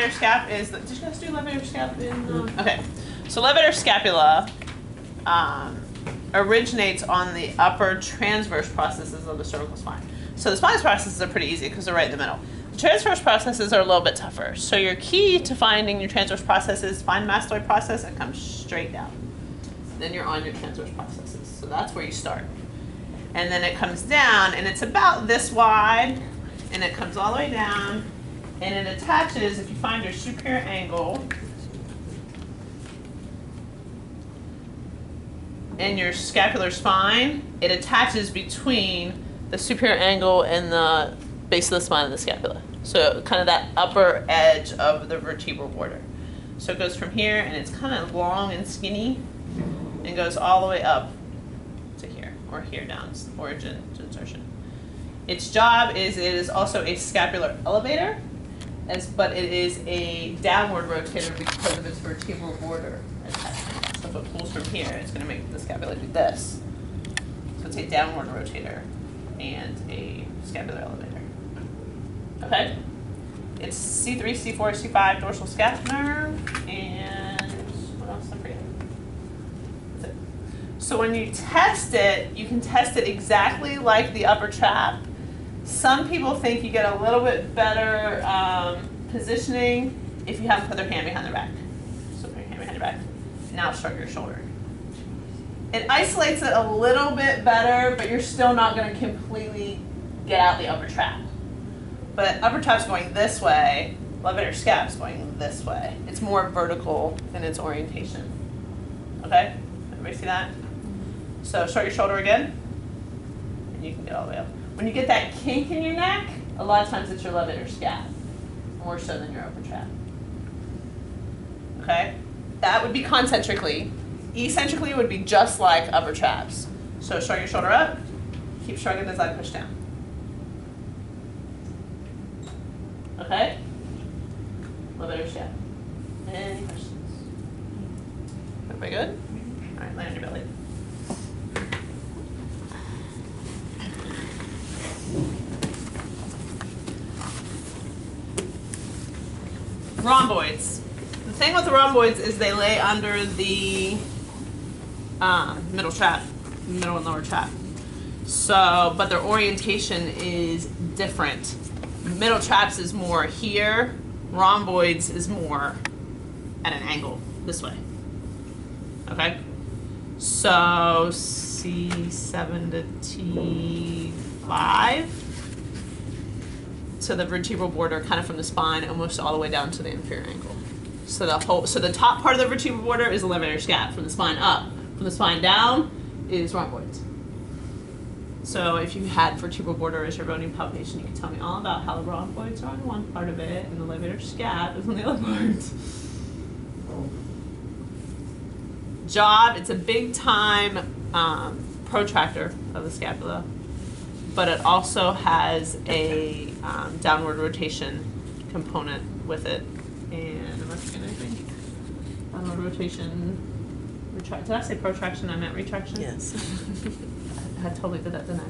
levator scap is, did you guys do levator scap okay. So levator scapula originates on the upper transverse processes of the cervical spine. So the spine processes are pretty easy because they're right in the middle. The transverse processes are a little bit tougher. So your key to finding your transverse processes, find the mastoid process and come straight down. Then you're on your transverse processes. So that's where you start. And then it comes down and it's about this wide and it comes all the way down and it attaches, if you find your superior angle and your scapular spine, it attaches between the superior angle and the base of the spine of the scapula. So kind of that upper edge of the vertebral border. So it goes from here and it's kind of long and skinny and goes all the way up to here or here down, origin to insertion. Its job is it is also a scapular elevator, but it is a downward rotator because of its vertebral border attachment. So if it pulls from here, it's going to make the scapula do this. So it's a downward rotator and a scapular elevator. Okay? It's C3, C4, C5 dorsal scap nerve, and what else I forget? That's it. So when you test it, you can test it exactly like the upper trap. Some people think you get a little bit better positioning if you haven't put their hand behind their back. So put your hand behind your back. Now shrug your shoulder. It isolates it a little bit better, but you're still not going to completely get out the upper trap. But upper trap's going this way, levator scap's going this way. It's more vertical in its orientation. Okay? Everybody see that? So shrug your shoulder again, and you can get all the way up. When you get that kink in your neck, a lot of times it's your levator scap, more so than your upper trap. Okay? That would be concentrically. Eccentrically would be just like upper traps. So shrug your shoulder up, keep shrugging as I push down. Okay? Levator scap. Any questions? Everybody good? All right, lay on your belly. Rhomboids. The thing with the rhomboids is they lay under the middle trap, middle and lower trap. So, but their orientation is different. Middle traps is more here. Rhomboids is more at an angle this way. Okay? So C7 to T5. So the vertebral border kind of from the spine almost all the way down to the inferior ankle. So the top part of the vertebral border is the levator scap from the spine up. From the spine down is rhomboids. So if you had vertebral border as your bony palpation, you can tell me all about how the rhomboids are on one part of it and the levator scap is on the other part. Job, it's a big time protractor of the scapula, but it also has a downward rotation component with it. And am I forgetting anything? Downward rotation, did I say protraction? I meant retraction? Yes. I totally did that, didn't I?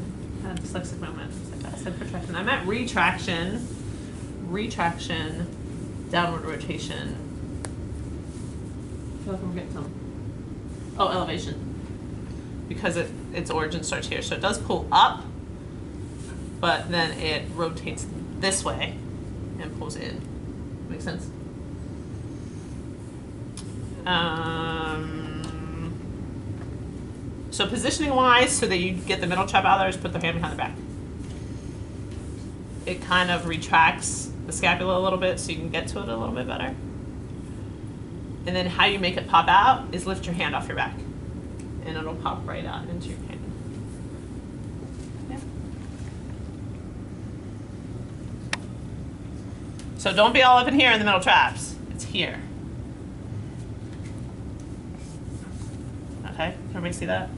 I had a dyslexic moment. I said protraction. I meant retraction, downward rotation. I feel like I'm getting some. Oh, elevation. Because its origin starts here. So it does pull up, but then it rotates this way and pulls in. Make sense? So positioning wise, so that you get the middle trap out there, is put their hand behind the back. It kind of retracts the scapula a little bit so you can get to it a little bit better. And then how you make it pop out is lift your hand off your back. And it'll pop right out into your hand. Yeah. So don't be all up in here in the middle traps. It's here. Okay, everybody see that?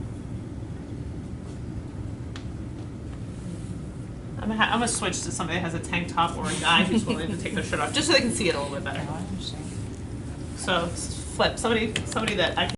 I'm gonna switch to somebody that has a tank top or a guy who's willing to take their shirt off, just so they can see it a little bit better. I understand. So flip, somebody that I can